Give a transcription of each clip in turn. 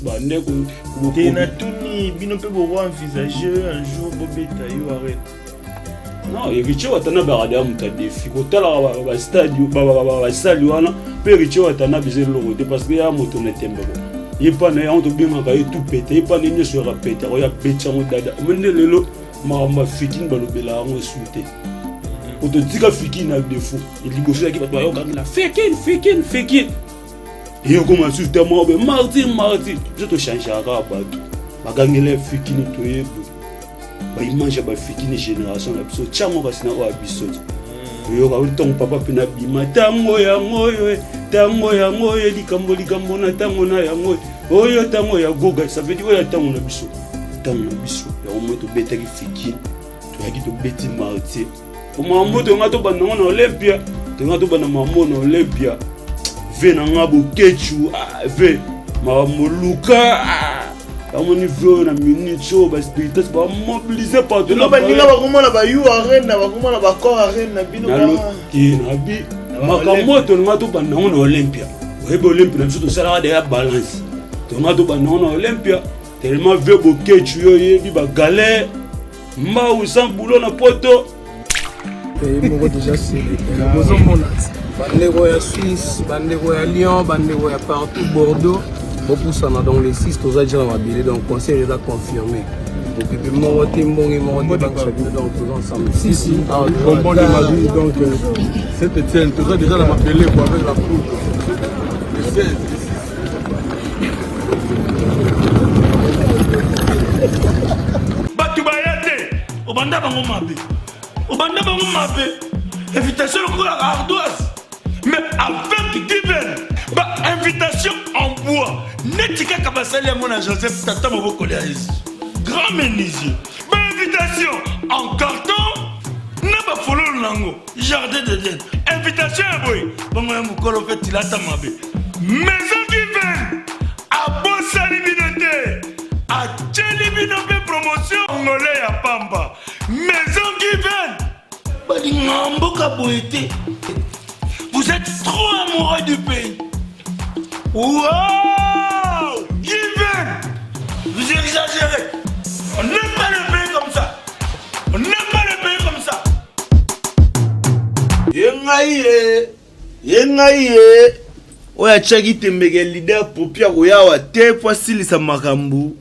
bande ko tena tuni bino pe bo envisager un jour bobeta yo arrête. Non, Héritier Watanabe a muta défi ko tala ba stade ba salle wana pe Héritier Watanabe zelo lokote parce que ya moto na tembe ko yepa na on to bima ka tout pété yepa ne nyo sera pété ko ya betcha mo dada mende lelo ma fikin balobela ngo souté auto tika fikin na défaut il liboso ki bato yo ka la fikin et on commence sur tellement be mardi je te change à bato bagangele fikin to yebo ba image ba fikin génération la biso chamo basina o abiso yo ka uton papa pina bima tango ya ngoyo likambo na tango na ya ngoyo oyo tango ya goga ça veut dire oyo tango na biso ya o moto beta ki fikin to ya ki to beti mardi o mamoto ngato banango na Olympia to ngato bana mamo na Olympia ve na ngabo kechu ve ma moluka amoni vyo na minute show ba spiritus ba mobiliser partout là ba ninga ba komona ba you arena ba komona ba corps arena bino ba na bi makamoto ngato banango na Olympia webe Olympia na biso sala de balance to ngato banango na Olympia tellement ve bo kechu yo yebi ba galère mba ou sans boulot na poto et mo déjà c'est bozo mona bandeko ya Suisse bandeko ya Lyon bandeko ya partout Bordeaux bopusana dans les 6 toza déjà na billet donc conseil est confirmé donc puis mo timbongi mo chacun donc tous ensemble si bon de ma vie donc cette Etienne toza déjà na mapelé pour avec la foule le 16 batu bayate obanda bango mabe invitation à ardoise mais avec divers invitation en bois netika kabasali à mon Joseph Tata Moboko grand menuisier invitation en carton na ba fololo nango jardin d'Eden invitation à boy bongo ya mukolo fait tilata mabe maison divers à bosali binote à Tchelibino promotion ngolé ya pamba maison divers vous êtes trop amoureux du pays. Wow! Given! Vous exagérez. On n'aime pas le pays comme ça. Yengaye. Oya chaki tembege leader popia koyawa te poisilisa makambu.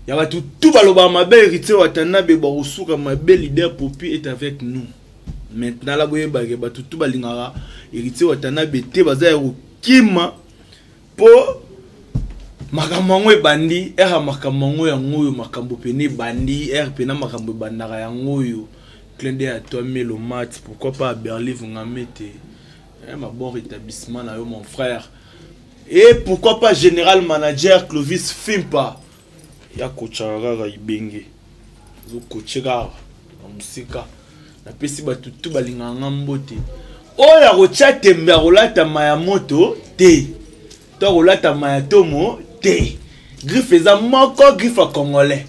Ya batu tout baloba mabe Héritier Watanabe ba osuka mabe leader popi est avec nous. Maintenant la boye bage batu tout balingara Héritier Watanabe te baza kima po makamango ebandi makamango ya ngoyo makambo pene bandi pena makambo bandaka ya ngoyo clende à toi Melo Mat pourquoi pas à Berlin vous ngamete ma bon rétablissement na yo mon frère et pourquoi pas général manager Clovis Fimpa ya kocharaga ibenge zo kochega musika na pesi batu tu balinga ngambote oya kocha tembe rolata maya moto te to rolata maya tomo te griffe za moko griffe congolais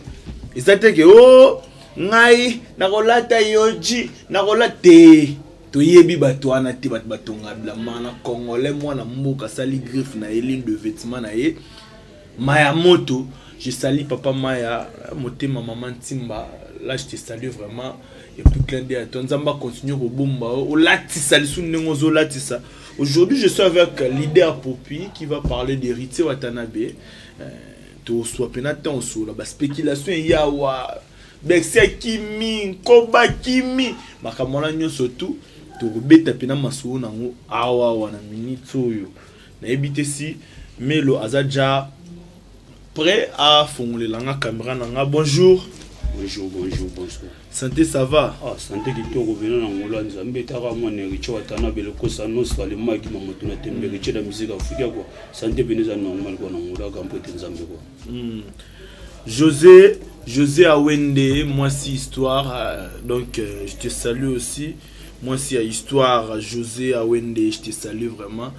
ezate ke o ngai na rolata yoji na rolate to yebi batu ana te batu ngabla mana congolais mwana mboka sali griffe na ligne de vêtements na ye maya moto. Je salue papa Maya, motema maman Timba. Là je te salue vraiment. Et puis clin d'œil à toi. Nzamba continue au bomba. Au latissa, les sous-nengozo latissa. Aujourd'hui je suis avec leader Popi qui va parler d'Héritier Watanabe. To soit penaton sur la spéculation yawa. Bexia kimi, koba kimi. Makamona nyo surtout. To rebeta pena maso nango awa wana minute oyo. Na ebite si Melo Azadja prêt à fondre la caméra nanga. Bonjour. Bonjour. Santé, ça va? Santé qui te revient en Angola. Nzambe tara mo ne Héritier Watanabe le kosa no swale magi mamoto na tembe Héritier la musique africaine quoi. Santé beneza normal quoi en Angola gampo te Nzambe quoi. José Awende, moi si histoire donc je te salue aussi. Moi si à histoire José Awende, je te salue vraiment.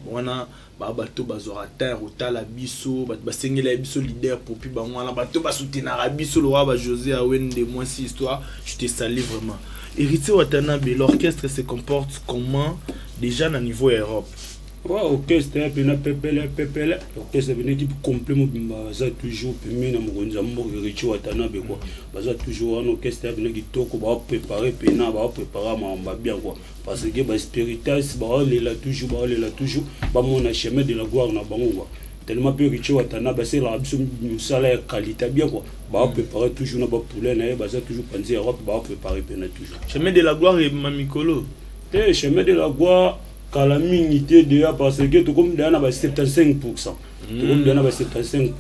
Wana bato bazora terre otala biso bato basengela biso leader popi bangwana bato basutenara biso le roi José Awende moi si histoire je te salue vraiment. Héritier Watanabe l'orchestre se comporte comment déjà à niveau Europe? Ouais, orchestre ya pena pepele orchestre une équipe complète mobimba baza toujours pemé na mokonzi mboka Richi Watanabe quoi baza toujours un orchestre ya kitoko ba préparer pena ba préparer mamba bien quoi parce que ba spiritas ba lela toujours ba mona chemin de la gloire na bango quoi tellement peu Richi Watanabe c'est la absolue musala ya qualité bien quoi ba préparer toujours na ba poulet na baza toujours panzi Europe ba préparer pena toujours chemin de la gloire et mamikolo chemin de la gloire la minité déjà parce que tout comme dans 75%. Tout comme dans 75%,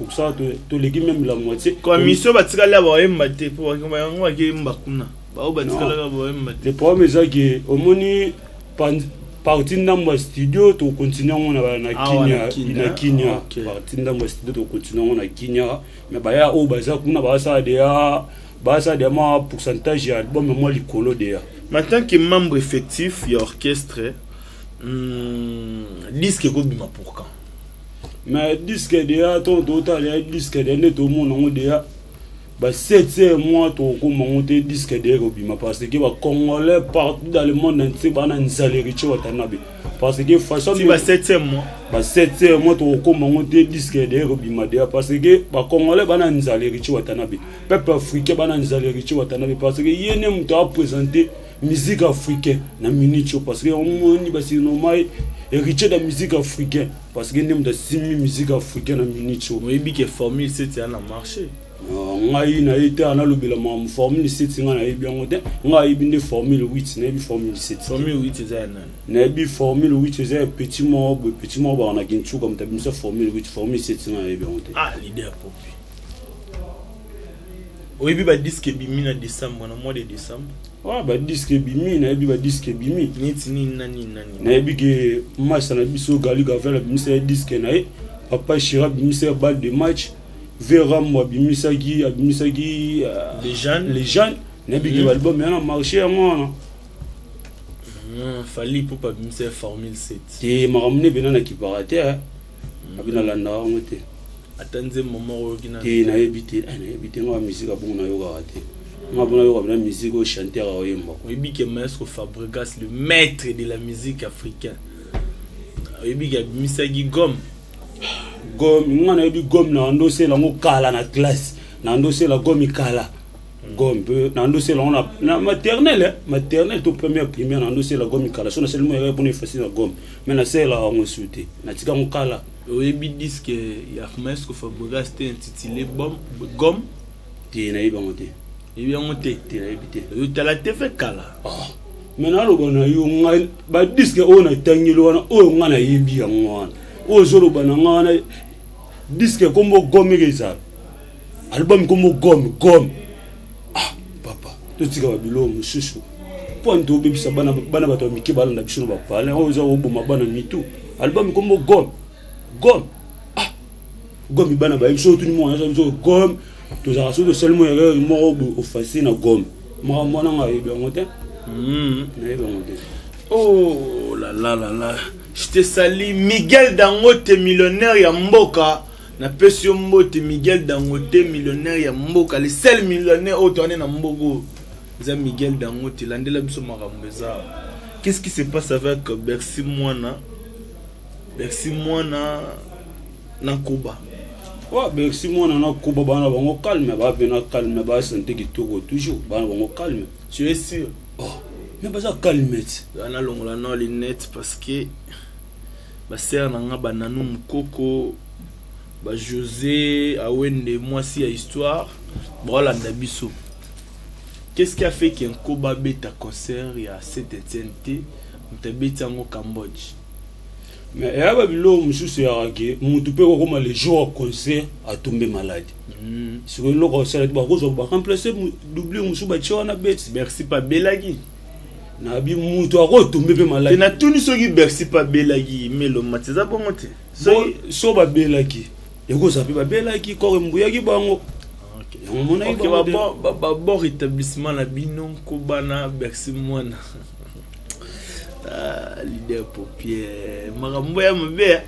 tout l'équipe même la moitié. Quand mission batika la ba mbate pour ngwa ke mbakuna. Ba batika la ba mbate. Le problème c'est que au moni parti dans mon studio to continuer on na Kenya. Parti dans mon studio to continuer on na Kenya mais ba ya o baza kuna ba ça de ma pourcentage album moi likolo déjà. Maintenant que membre effectif il y a orchestre disque ko bima pour quand mais disque déjà ton total disque de tout monde on déjà ba 7 mois to ko monter disque de ko bima parce que ba congolais partout dans le monde entier ba na nzale Richi Watanabe parce que façon si ba 7 mois ba 7 mois to ko monter disque de ko bima déjà parce que ba congolais ba na nzale Richi Watanabe peuple africain ba na nzale Richi Watanabe parce que yene muto a présenter musique africaine na minicho parce que on moni basi normal héritier de musique africaine parce que nem de simi musique africaine na minicho oui bi que formule 7 na marché ngai na été ana lobela ma formule 7 nga na yebi ngote ngai bi ne formule 8 na bi formule 7 formule 8 za na bi formule 8 za petit mot ba na kintu comme tabi sa formule 8 formule 7 nga na yebi ngote leader popi oui bi ba disque bimi na décembre na mois de décembre ba disque bimi na yebi ba disque bimi nini na yebi ke match na biso gali gavela bimisa disque na ye papa Chira bimisa balle de match vera mo bimisa ki les jeunes na yebi ke album na marché ngona fali pour pas bimisa formule 7 te maramne bena na kiparateur abina landa ngote atanze moment original te na yebi te ngwa musique abongo na yo karate ngabona yo kabina musique au chanteur a oyemba oui bi que maestro Fabregas le maître de la musique africaine oui bi que misagi gomme ngana yebi gomme na ndose la ngo kala na classe na ndose la gomme kala gomme na ndose la na maternelle to première primaire na ndose la gomme kala so na seulement yere pour effacer la gomme mais na c'est la ngo souté na tika ngo kala oui bi disque ya maestro Fabregas était intitulé gomme te na yebi ngote il y a monté tu as fait kala maintenant le bon yo ngal ba disque on a tangilo wana o ngana yebi ya ngwana o zolo bana ngana disque kombo gomme geza album kombo gomme papa to tika ba bilo mususu point to bebisa bana bato miki bala na biso ba pala o zo oboma bana mitu album kombo gomme bana ba biso tout mo na zo gomme tous as de seulement erreur mort au facile na gomme moi na ngai bien ngote oh là je te salue Miguel Dangote millionnaire ya mboka na pesio mbote Miguel Dangote millionnaire ya mboka le seul millionnaire au tourné na mbogo za Miguel Dangote landela biso makambo za qu'est-ce qui se passe avec Bercy Mwana na Kuba Bercy Mwana na Kuba bana bango calme ba santé kitoko toujours bana bango calme tu es sûr mais pas ça calme ana longola na linette parce que ba sœur nanga bananu mukoko ba José awende moi si a histoire voilà ndabiso qu'est-ce qui a fait qu'un Koba beta concert il y a cette étienne mtabeti en Cambodge mais il y a babilo mususu ya ke mutu pe ko comme les jours concert a tombé malade sur le concert ba ko zo ba remplacer doublé musu ba tshona bet merci pas belagi na bi mutu a ko tombé pe malade na tuni soki merci pas belagi melo matiza bongote so ba belagi eko sa pe ba belagi ko mbuya ki bango bon rétablissement la binom Kobana Bercy Mwana leader paupière makambo ya mabe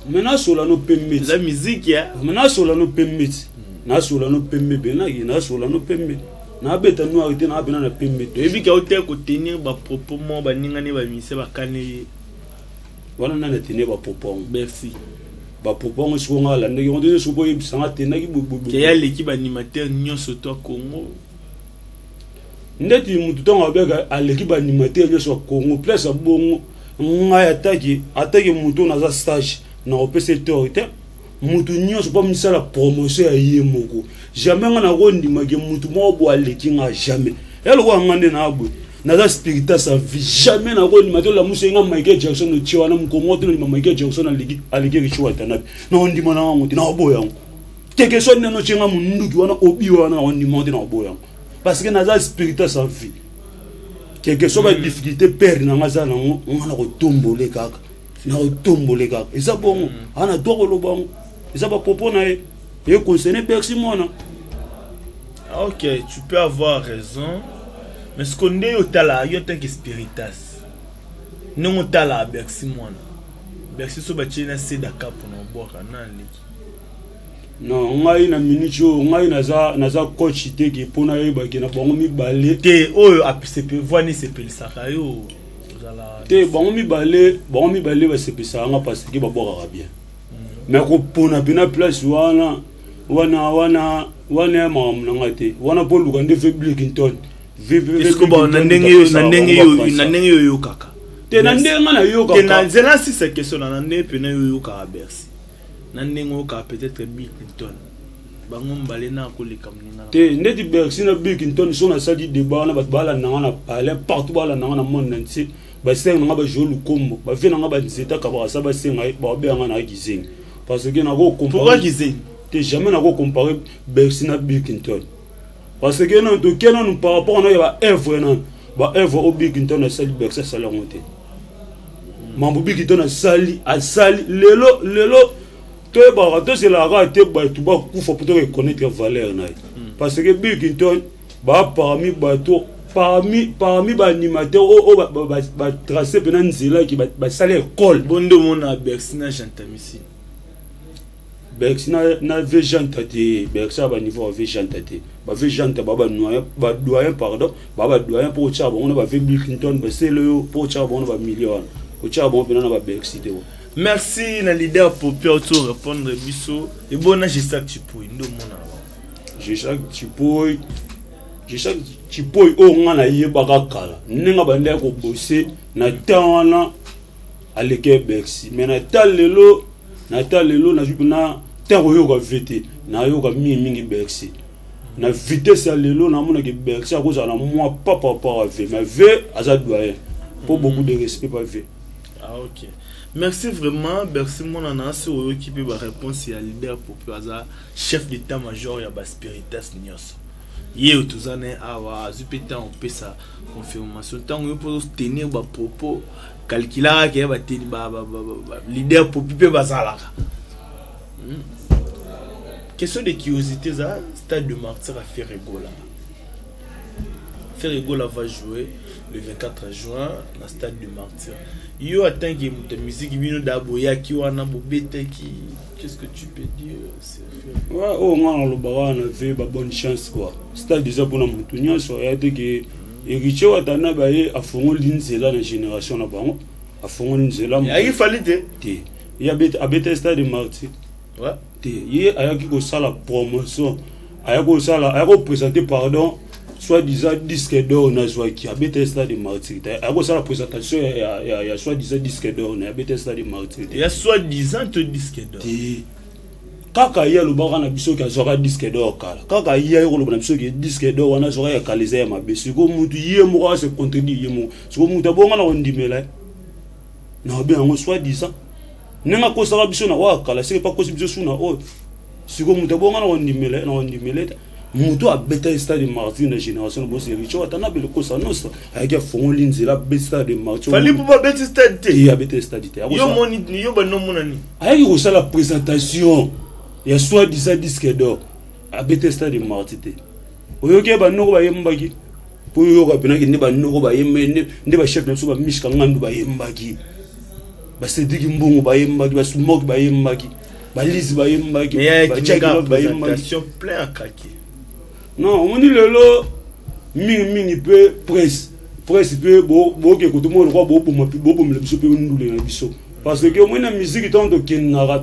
maintenant sola no pembe la musique ya maintenant sola no pembe na sola no pembe benagi na sola no pembe na beta no arrêter na bena na pembe to ebi ka hotel ko tenir ba propos mo ba ningani ba mise ba kane wana nana tene ba popon Bercy ba popon so ngala ndenge on dit so boy bisanga tena ki bobo qui a l'équipe animateur nyonso to Congo ndeti mutu tonga beka à l'équipe animateur nyonso Congo place bongo ngai ataki mutu na za stage na opese autorité mutu nyonso pa misala promotion ya ye moko jamais nga na kondima ke mutu mo bo aleki nga jamais elo ko ngande na abwe na za spirita sa vie jamais na kondima to la musenga Michael Jackson no chiwana mkongo to na Michael Jackson aleki richiwa tanabi na ondima na mutu na obo yango keke so neno chenga munduki wana obi wana ondima na obo yango parce que na za spirita sa vie keke so ba difficulté perdre na ngaza na ngana ko tombole kaka na ko tombole kaka eza bongo ana to ko lo bongo eza ba popo na e concerné Bercy mona. Ok, tu peux avoir raison, mais ce qu'on est au tala yo tant que spiritas non au tala Bercy mona Bercy so ba china c'est Dakar pour no boka na liki non ngai na minicho ngai na za coach te ki pona e ba ki na bongo mi balé te oyo apisepe voani sepel sakayo zala te bongo mi balé ba sepesa nga parce que ba boka bien mais ko pona bina place wana mam na ngate wana polu ka nde Blikington est-ce que bon na ndenge yo kaka te na ndenge na yo kaka te na zela si c'est question na ndenge pe na yo kaka Bercy na ndenge ka peut-être Blikington bango mbale na ko leka mninga te ndeti Bercy na Blikington so na sadi débat na ba bala na na parler partout bala na monde entier ba seng na ba jolu kombo ba vina nga ba nzeta ka ba sa ba senga ba be nga na gizinga parce que na ko comparer gizinga te jamais na ko comparer Bercy na Blikington parce que non to kena nous par rapport na ba œuvre na ba œuvre au Blikington na sali Bercy sala monter mambo Blikington na sali lelo to ba to c'est la rate ba tu ba ku faut pour reconnaître valeur na parce que Blikington ba parmi ba animateur ba tracer pena nzela ki ba sala école bondo mona Bercy na jantamisi Bercy na vejanta te Bercy ba niveau vejanta te ba vejanta ba doyen pardon ba doyen pour tcha bon ba Blikington ba c'est le pour tcha bon ba million ko tcha bon pena na ba Bercy te. Merci na leader pour pour répondre biso et bon na Jacques Chipouy ndo mona Jacques Chipouy o ngana yeba kala ninga bande ko bosser na tana aleke Bercy mais na talelo na jupuna tango yo ka vete na yo ka mingi Bercy na vitesse ya lelo na mona ke Bercy a cause na moi papa ve mais ve aza doyen pour beaucoup de respect pas ve. Ah ok, merci vraiment Bercy mon anansi oyo équipe ba réponse ya leader pour aza chef d'état-major ya ba spiritas nyos ye otuzane awa azupeta on peut sa confirmation tango yo pour tenir ba propos calculer ke ba teni ba leader pour pe bazalaka. Question de curiosité, ça, Stade de Martyr a fait Rigola. Rigola va jouer le 24 juin dans Stade de Martyr. Yo attend que musique vino d'aboya qui wana bobeta qui qu'est-ce que tu peux dire ouais oh ngana lo bawana ve ba bonne chance quoi. Stade déjà pour na mutu nyonso ya te que Ericho watana ba ye afongoli nzela na génération na bango afongoli nzela il fallait te il habite Stade de Martyr. Ouais. Il y a qui la promotion, il y présenter pardon, soit disant disque d'or na soit qui habite Stade de Martyr. Il y a la présentation il y a soit disant disque d'or na habite Stade de Martyr. Il y a soit disant disque d'or. Kaka ya lobaka na biso ka zora disque d'or kala. Kaka ya ko lobana biso ki disque d'or wana zora ya kaliza ya mabeso ko mutu ye mo se contredire ye mo. So mutu bonga na ondimela. Na bien ngo soit disant nenga ko sara biso na wakala c'est pas possible biso na o siko mutu bonga na ondimela mutu a beta Stade de Martyr na génération bo c'est richo atana bele ko sa nosa ayaki fongoli nzela be Stade de Martyr fali pour pas beta stade te ya beta stade te yo moni yo ba no monani ayaki ko sala présentation ya soit disant disque d'or a beta Stade de Martyr te oyoke ba noko ba yembaki po yo ka pena ki ne ba noko ba yemene ne ba chef na so ba mishka ngandu ba yembaki ba sediki mbongo ba yembaki ba smoke ba yembaki ba lise ba yembaki ba check-up ba yembaki plein à craquer. Non on dit lelo mingi peu presse peut bo ke ko to mo ko bo mo biso pe ndule na biso parce que moi na musique tant to kenara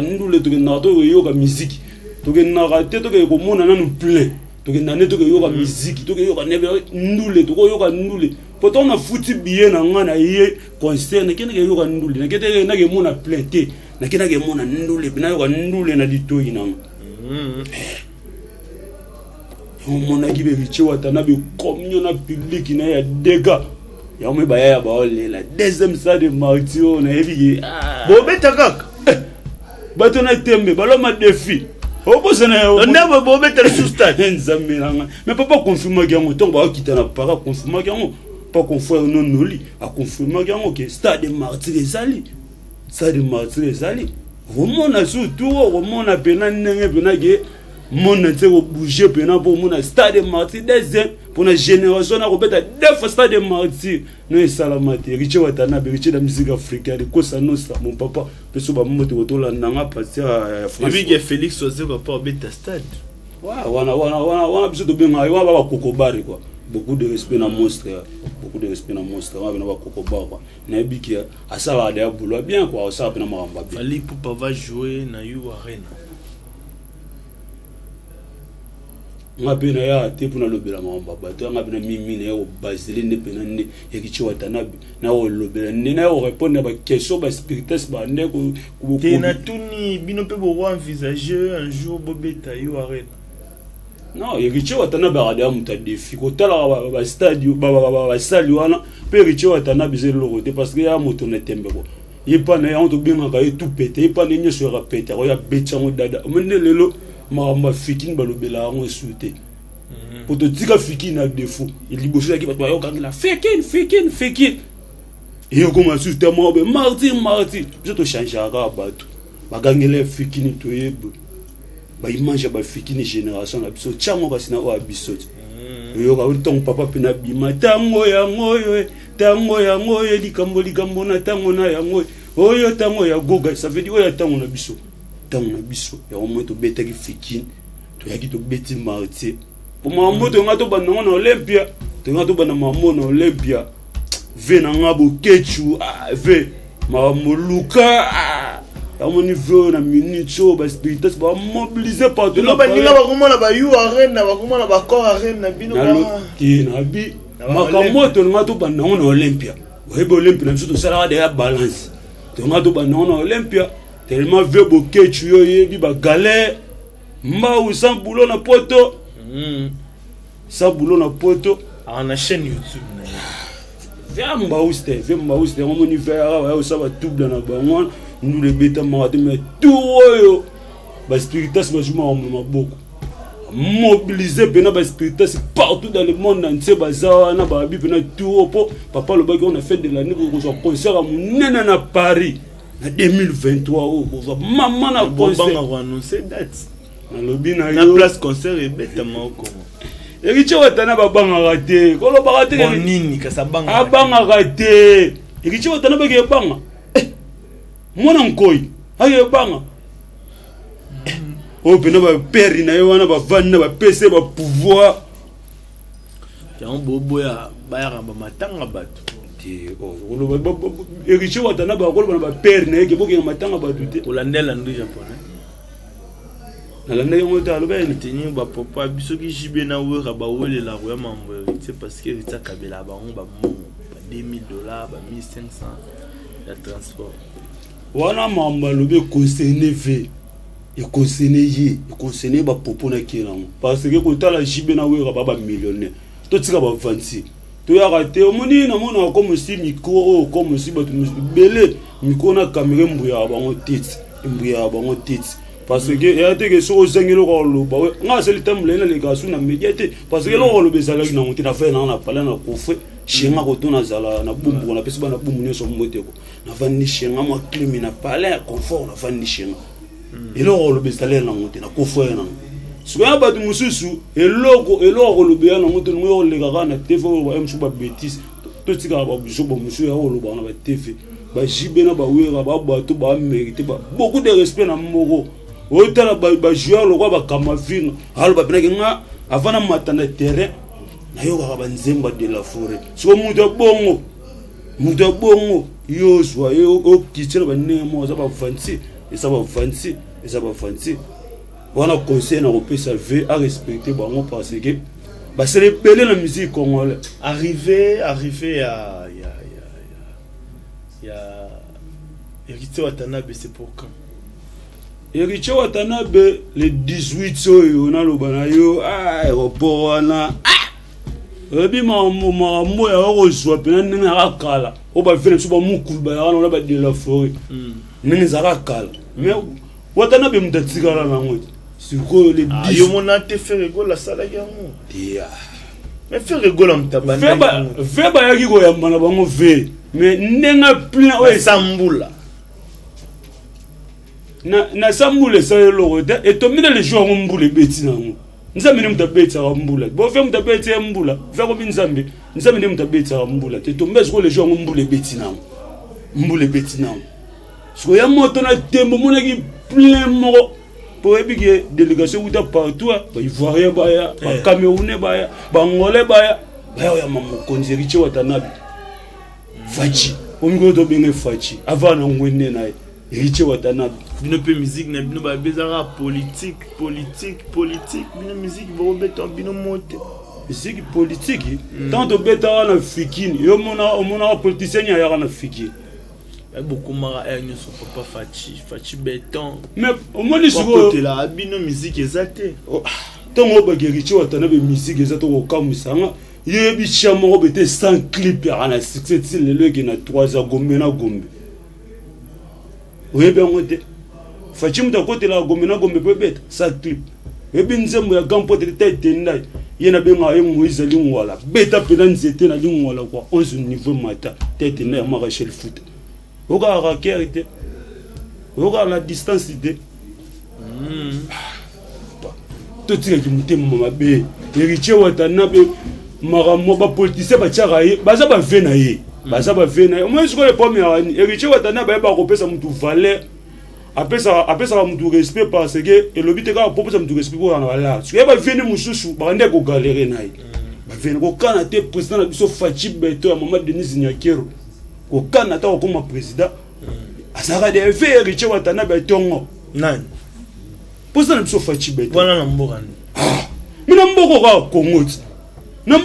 ndule to kenara to yoka musique to kenara te to ko mona na nous plein to kenana to yoka musique to yoka nebe ndule to yoka ndule pourtant na fouti bien na ngana ye concert na kenaka yoka ndule na kete na ke mona plein te na kenaka mona ndule bina yoka ndule na litoyi na mon aki be riche watana be communion na public na ya dega ya mo ba ya ba ole la deuxième salle de martyr na ebi bo beta kaka bato na tembe baloma défi obosa na yo ndabo bo beta le stade nzambe nanga mais papa confirmer que on tombe ba quitter na para confirmer que on pas confirmer non noli a confirmer que stade de martyr ezali stade de martyr ezali romona surtout romona pena nenge pena que mon entier bouger pena pour mon stade martyr deuxième pour la génération na robeta deux stade martyr no salamate riche watana be riche da musique africaine ko ça non ça mon papa peso ba moto to la nanga passer à France et Félix Ozé va pas beta stade wana biso to benga wa ba kokobari quoi beaucoup de respect na monstre wa bena ba kokobari quoi na biki asala da boulot bien quoi ça pena maramba bien Ali pour pas jouer na you arena ngapena ya te puna lobela mamba bato ngapena mimi na yo basile ne pena ne yekichi watanabi na o lobela ne na o répondre ba question ba spiritus ba ne ko tena tuni bino pe bo envisager un jour bobeta yo arena non yekichi watanabi ada muta défi ko tala ba stade ba salle wana pe yekichi watanabi zelo rote parce que ya moto na tembe ko yepa na ya on to binga ka tout péter yepa ne nyo sur péter ko ya betcha mo dada mene lelo ma fikin balobela on souté pour te dire fikin a défaut il liboche qui va toi yo la fikin et on commence sur tellement be martyr je te changer à bato bagangele fikin to yebo ba image ba fikin génération la biso tchamo basina o abiso yo ka ton papa pena bima tango ya ngoyo likambo na tango na ya ngoyo oyo tango ya goga ça veut dire oyo tango na biso ya omo to beta ki fikin to yaki to beti martyr pour moi moto ngato banongo na Olympia to ngato bana mamo na Olympia ve na ngabo kechu ve ma moluka ya moni ve na minute ba spiritus ba mobiliser partout no ba ninga ba komona ba you arena ba komona ba corps arena bino ba ki na bi makamoto ngato banongo na Olympia webe Olympia na biso to sala de balance to ngato banongo na Olympia tellement vieux bouquet tu yebi ba galère mbau sans boulot na poto sans boulot na poto na chaîne YouTube via mbauste on moni faire ouais ça va double na bango nous le beta marathon mais tout oyo ba spiritus ba juma on beaucoup mobiliser bena ba spiritus partout dans le monde entier baza na ba bi bena tout po papa le bagage on a fait de l'année pour son concert à Munena na Paris en 2023 oh maman na concert on va annoncer date na lobby na yo place concert et bête moko eriche watana babanga raté kolo ba raté nini kasa banga abanga raté eriche watana ba ke banga mona nkoi aye banga o pena ba peri na yo wana ba vanna ba PC ba pouvoir ya bobo ya ba ya ba matanga bato eriche watana ba kolo ba peri na yeke boke matanga bato te olandela ndu japonais nalanda yango ta lobene teni ba papa biso ki jibe na wera ba wele la roya mambo c'est parce que rita kabela ba on ba $2000 ba $1500 ya transport wana mamba lobe concerné ve et concerné ba popo na kirango parce que ko tala jibe na wera ba millionnaire to tika ba 26 to ya raté omoni na mona comme si micro comme si ba belé micro na caméra mbuya bango tete parce que il y a des choses qui sont rolo ba nga c'est le temps là les gars na médiaté parce que lo lo bezala na muti na fait na pala na kofe shenga ko tona zala na bumbu na pesi bana bumbu nyoso moteko na vandi shenga mo klimi na pala confort na vandi shenga elo lo bezala na muti na kofe na soya ba du mususu elo lo be na muti ngo le gaga na TV ba emsu ba bêtise to tika ba biso ba musu ya lo ba na ba TV ba jibena ba wera ba bato ba mérité ba beaucoup de respect na moko otala ba joueur lo ba kamavino halo ba pena nga avana matana terrain na yo ba nzemba de la forêt so muto bongo yo zwa yo kitchen ba nemo za ba fancy et ça va fancy wana conseil na kopesa ve à respecter bango parce que bah c'est les belé la musique congolaise arrivé à Héritier Watanabe, c'est pour quand? Héritier Watanabe le 18 soyo na lobana yo aéroport wana ebi mo ya ozwa pena ninga akala o ba vele so ba mukulu ba yana ba de la forêt ninga zaka kala mais Watanabe mutatikala na ngoti siko le 10 yo mona te faire rigolo la sala yango dia mais faire rigolo mtabanda veba yaki ko yamba na bango ve mais nenga plein o esambula na sambule sa loko et tomine les jours mbule beti nango nzambe mtabeti sa mbula bo fe mtabeti mbula fe ko binzambe nzambe mtabeti sa mbula te tombe ko les jours mbule beti nango so ya moto na tembo monaki plein moko pour ebiki délégation uta partout ba ivoirien baya ba camerounais baya ba ngolais baya ya mamu konzeriche Watanabe fachi ongo to binge fachi avant ngwene na Héritier Watanabe bino pe musique na bino ba bezara politique bino musique bo beto bino monte musique politique tant de beta na fikini yo mona politicien ya na fikini beaucoup mara ne sont pas fachi béton mais au moins les côté là bino musique exacte tant ba Héritier Watanabe musique exacte ko kamusanga yebi chamo bete 100 clips ya na succès le qui na 3 ans gombe na gombe oui bien ngote fachi muta côté là gombe na gombe pe beta 100 clips ebi nzembo ya gampo de tête ndai yena benga ye Moïse lingwala beta pena nzete na lingwala kwa 11 niveau mata tête ndai ma Rachel foot oka rakerite oka la distance de to tire ki mutema mabe Héritier Watanabe maramo ba politicien ba tiaka ye baza ba vena ye moi je connais pas mais Héritier Watanabe ba kopesa mutu valeur apesa mutu respect parce que et lobite ka proposer mutu respect ko na la tu ba veni mususu ba ndeko ko galérer na ye ba veni ko kana te président na biso Fachi Beto ya Maman Denis Nyakero ko kana ta ko ma président asaka de Héritier Watanabe tongo nani président na biso Fachi Beto wana na mboka mina mboko ka Kongoti na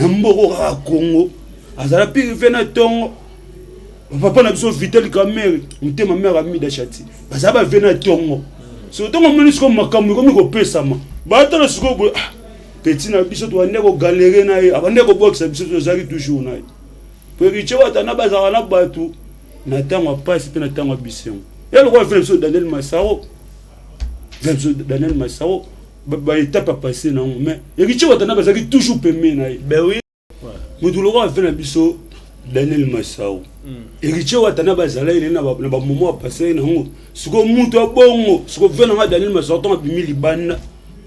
mboko ka Congo azala pire vena tongo papa na biso Vitel Kamerhe mutema mère Amida Chati bazaba vena tongo so tongo munisiko makambo ko miko pesama bata na siko bo petit na biso to ande ko galérer na ye abande ko boxa biso to zaki toujours na ye pour Héritier Watanabe bazala na batu na tango passe pe na tango bisengo yelo ko vena biso Daniel Massaro ba étape à passer non mais Héritier Watanabe bazaki toujours pemé na ye ben oui mutulo ko vena biso Daniel Massaro Héritier Watanabe bazala ile na ba moment à passer na ngo siko mutu abongo siko vena nga Daniel Massaro to bimi libana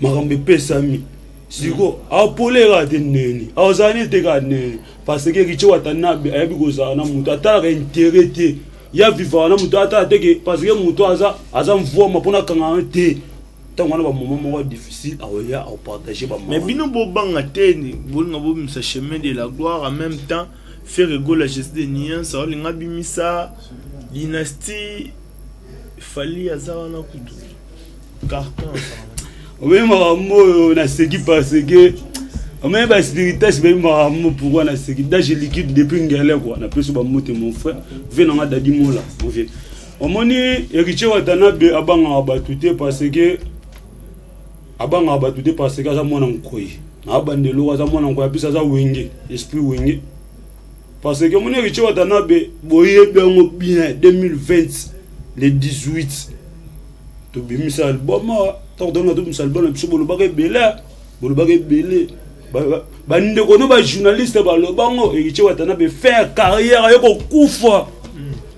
makambe pesami siko apolera de neni azani te ka neni parce que Héritier Watanabe ayabi kozala na mutu atala intérêt te ya vivre na mutu atala te que parce que mutu aza mvoma pona kanga te tant on a un moment difficile à partager. Mais bino bo banga te ni bolinga bo misa chemin de la gloire en même temps faire rigoler la gestion des niens ça linga bimisa dynastie fali azara na kutu carton oui maman na seki parce que mais ba spiritage ba maman pourquoi na seki je liquide depuis ngale quoi na peso ba mote mon frère vena nga dadi mola mon vieux omoni Héritier Watanabe abanga batute parce que abanga batute parce que za mona nkoyi na bandelo za mona nkoyi apisa za wenge esprit wenge parce que mon Héritier Watanabe boye bengo bien 2020 le 18 to bimisa album to donga to bimisa album biso bolobaka belé ba ndeko no ba journaliste ba lobango Héritier Watanabe faire carrière yoko kufa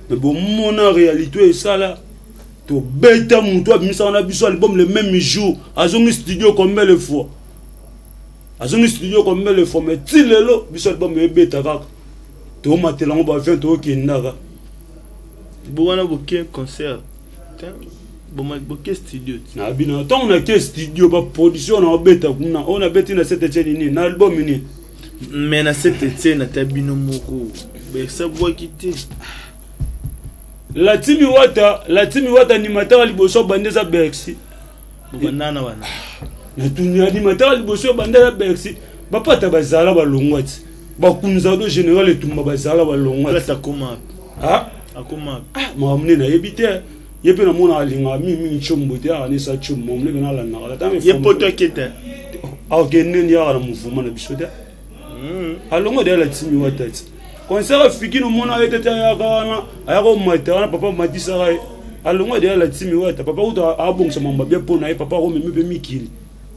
mais bon mon réalité ça là to beta muto abimisa na biso album le même jour azongi studio combien de fois mais tilelo biso album e beta kaka to matela ngo ba 20 to kindaka bo wana boké concert boké studio na bina tant on a que studio ba production na beta kuna on a beta na cette chaîne ni na album ni Mais na Saint-Etienne na tabino moko ça voit quitter la timi wata animateur liboso bandeza Bercy banana wana na tuni animateur liboso bandeza Bercy bapata bazala balongwati bakunza do général etumba bazala balongwati ta koma akoma mamne na yebite yepe na mona alinga mimi chombo te ani sa chombo mle bena la na ta me yepoto kete akenen ya na mouvement na biso te alongo de la timi watati concert fiki no mona etete ya kana ayako mata na papa matisa rai alongo de la timi wata papa uta abongsa mamba bien pona e papa ko meme be mikili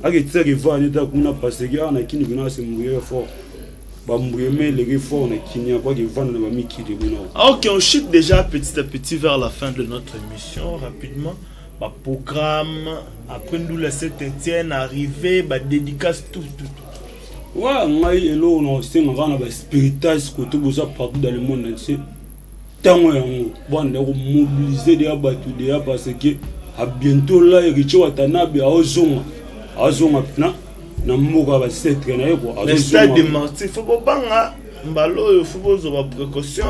aketseke vane ta kuna paseke ana kini kuna se mourir fort ba mourir les fort na kini kwa ke vane na ba mikili kuna. OK, on chute déjà petit à petit vers la fin de notre émission rapidement. Ba programme après nous la Saint-Etienne arrivé ba dédicace tout. Ouais, ngai elo no singa kana ba spiritage ko to boza partout dans le monde entier. Tango yango bande ko mobiliser des abatu des parce que à bientôt là Riche Watanabe azonga na mboka ba setre na yeko azonga. Le stade de Martyr faut banga mbalo faut bozo ba précaution.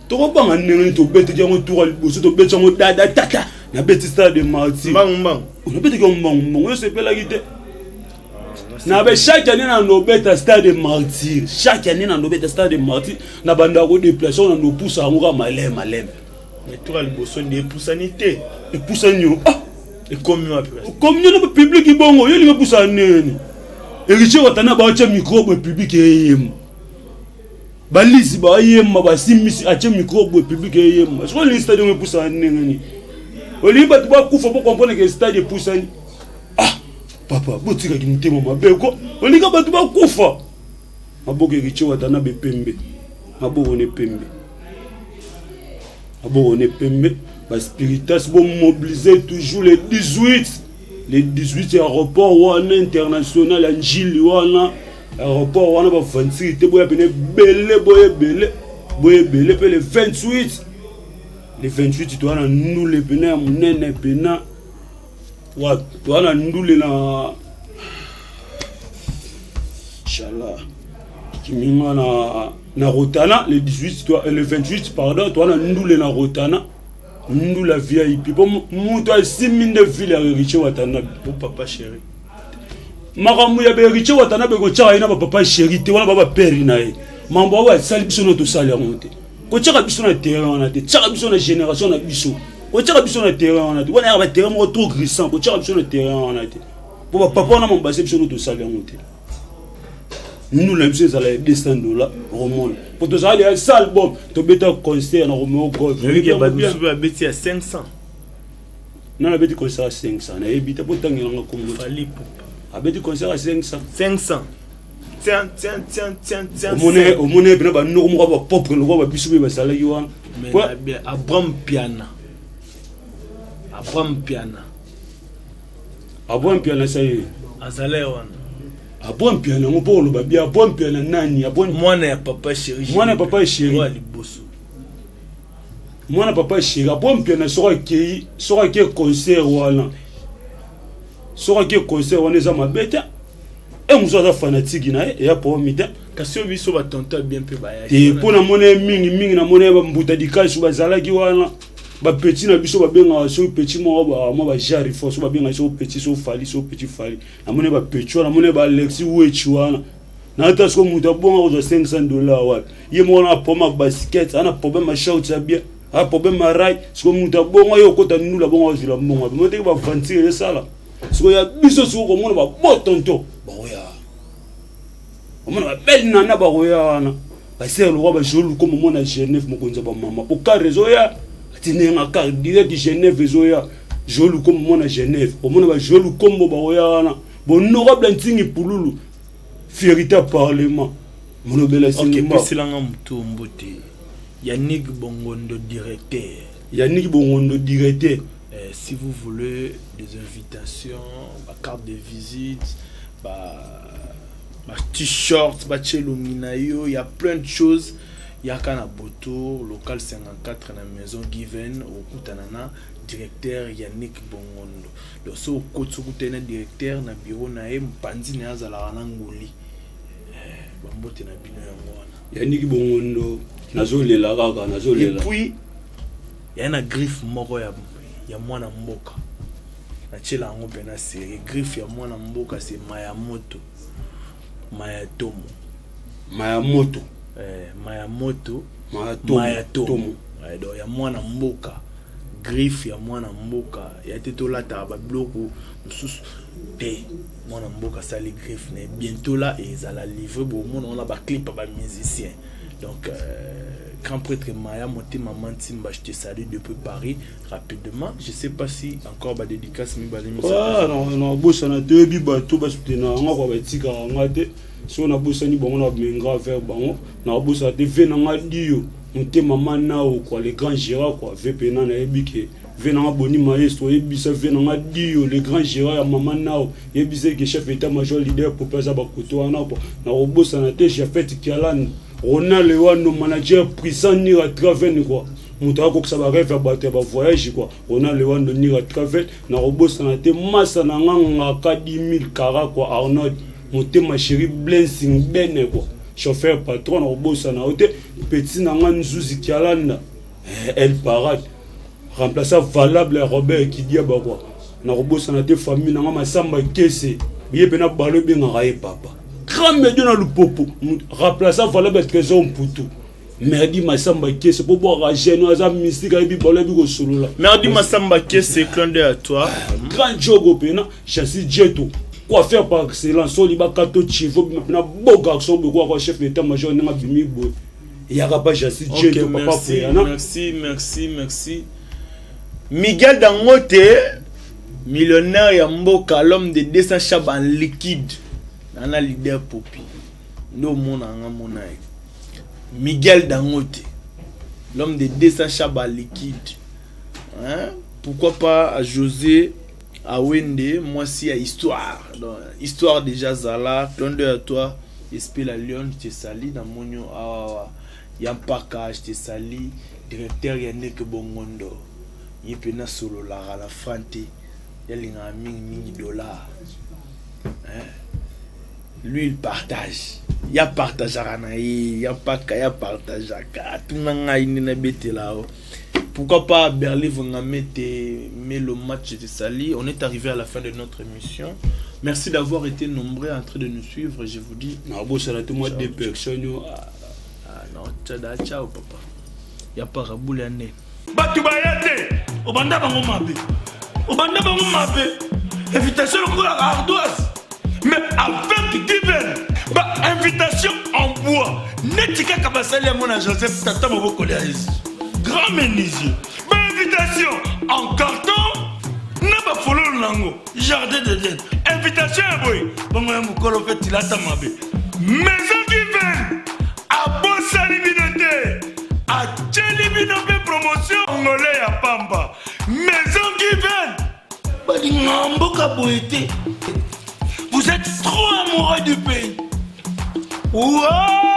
To ko banga nene to bete jango tour liboso to bete jango dada tata na bete stade de Martyr. Mbang. On bete ko mbang yo se pela gite. Na be chaque année na no beta stade de Martyr. Chaque année na no beta stade de Martyr na banda ko déplacer na no poussa ngo malem. Mais tour liboso de poussanité. E poussanyo. Et combien le public est bon, il y a poussé nene. Et Riche Watanabe ba acha micro public eyem. Balisi ba yem ba simisi acha micro public eyem. Est-ce que le stade est poussé nene? Oliba tu ba kufa pour comprendre que le stade est poussé. Papa, botika ki mtema mabeko. Oliga ba tu ba kufa. Maboko Riche Watanabe pembe. Maboko ne pembe. La Spiritas vont mobiliser toujours les 18 aéroports wana international en Gilles wana aéroport wana ba 26 te boya bene belé pe les 28 tu wana nous les bena munene bena wa tu wana ndule na inchallah kiminga na Rotana le 18 le 28 pardon tu wana ndule na Rotana. Nous la VIP. Bon, nous avons 6 000 de villes à Riche Watanabe. Pour papa chéri. Maramu ya Riche Watanabe ko tchaka ina papa chéri te wana baba père nae. Mambo wa sali biso no to sali monte. Ko tchaka biso na terrain wana te. Tchaka biso na génération na biso. Ko tchaka biso na terrain wana te. Wana ya ba terrain mo trop glissant. Ko tchaka biso na terrain wana te. Pour papa na mamba biso no to sali monte. Nous les gens allaient descendre là au monde. Pour tous aller à salle bon, tu bêta concert na Romeo God. Mais il y a pas de soupe bêti à 500. Non, la bêti concert à 500. Na ebita pour tangi nga comme fali pour. A bêti concert à 500. Tiens. Au monnaie bien ba no mo ba propre le ba bisu ba sala yi wan. Mais bien Abraham Piana ça y est. Azale wan. Abon piano mo bolo ba bia abon piano nani abon mwana ya papa chéri wa liboso mwana papa chéri abon piano sora ke concert wana za mabeta e muso za fanatique na e ya po mita kasi biso ba tonto bien pe ba ya e pona mona mingi na mona ba mbuta dikashi ba zalaki wana ba petit na biso ba benga so petit mo ba jari force ba benga so petit fali na mona ba petit na mona ba Alexis Wechi wana na ta so muta bonga ko $500 wa ye mo na poma basket ana problème ma short ya bien a problème ma rai so muta bonga yo kota nula bonga zila bonga mo te ba vantir sala so ya biso so ko mona ba botonto ba oya o mona ba belle nana ba oya wana ba ser lo ba jolu comme mona Genève mo konza ba mama pour ka réseau ya tinenga ka direct de Genève zoya jolu comme mona Genève o mona ba jolu kombo ba oya wana honorable ntingi pululu fierté parlement mono bela sinima. OK, silanga mutu mbote Yannick Bongondo directeur. Si vous voulez des invitations, carte de visite, t-shirt, il y a plein de choses. Il y a Kana Boto, local 54 dans la maison Given, au Kutanana, directeur Yannick Bongondo. Donc, si vous avez un directeur dans le bureau, vous avez un bambote na bino yango wana yaniki bongondo nazolela kaka nazolela. Et puis il y a une griffe moko ya mwana mboka na chela yango pena série griffe ya mwana mboka c'est Mayamoto Mayamoto Mayatomo donc ya mwana mboka griffe ya mwana mboka ya tetolata ba bloku mususu te mwana mboka sali griffe ne bientôt là et ça la livrer bon on a ba clip ba musicien donc grand prêtre Maya Motema Mantimba, je te salue depuis Paris rapidement. Je sais pas si encore ba dédicace mi ba ah non bossa na deux bi bato ba soutenir nga kwa batika nga te so na bossa ni bongo na menga vers bango na bossa te vena nga dio Motema Manao quoi les grands Gérard quoi VPN na ebike vena nga boni maestro ebisa vena nga dio les grands Gérard ya mama nao ebise que chef état major leader pour pas ba koto na quoi na bossa na te j'ai fait Kialan Ronald Lewano manager puissant ni à travers quoi muta ko ça va rêve battre ba voyage quoi Ronald Lewano ni à travers na robosa na te massa na nga 40000 kara quoi Arnold Motema chéri blessing bene quoi chauffeur patron na robosa na ote petit na nga nzuzi Kialanda elle parade remplaçant valable Robert Kidia ba quoi na robosa na te famille na nga masamba kese yebe na balo benga raé papa grand médion dans le popo remplaçant valable trésor mputu merdi masamba kese pour boire jeune aza mystique et balo bi ko solo la merdi masamba kese clin d'œil à toi grand jogo pena chassis jeto quoi faire par excellence so liba kato chivo na beau garçon be quoi chef d'état major na bimi bo ya pas chassis jeto papa merci Miguel Dangote millionnaire ya mboka l'homme de 200 chab en liquide nana leader popi ndo mona nga mona Miguel Dangote l'homme de 200 chab en liquide hein pourquoi pas à José à Wende moi si à histoire donc histoire déjà zala clin à toi esprit la lion je te sali na monyo awa ya mpaka je te sali directeur ya nek bongondo yipena solo la frante ya linga mingi dollar hein lui il partage ya partageara na ya mpaka ya partageaka tunanga inina betela pourquoi pas Berlin vous mais le match de Sali. On est arrivé à la fin de notre émission. Merci d'avoir été nombreux en train de nous suivre. Je vous dis. Non, bon, ça a été moi des personnes. Ah non, ciao papa. Y a pas raboule année. Batubayate, obanda bango mabe. Obanda bango mabe. Invitation à ardoise. Mais avec divers. Bah invitation en bois. Netika kabasali à mon Joseph Tata Moboko Léaïs. Grand menuisier. Bah invitation en carton. N'a pas follow nango. Jardin de Dieu. Invitation à boy. Bon un mukolo fait tilata mabe. Maison divers. À Bossa Libinoté. À Tchelibinoté promotion. Angolais à Pamba. Maison divers. Badi ngambo kaboete. Vous êtes trop amoureux du pays. Wow!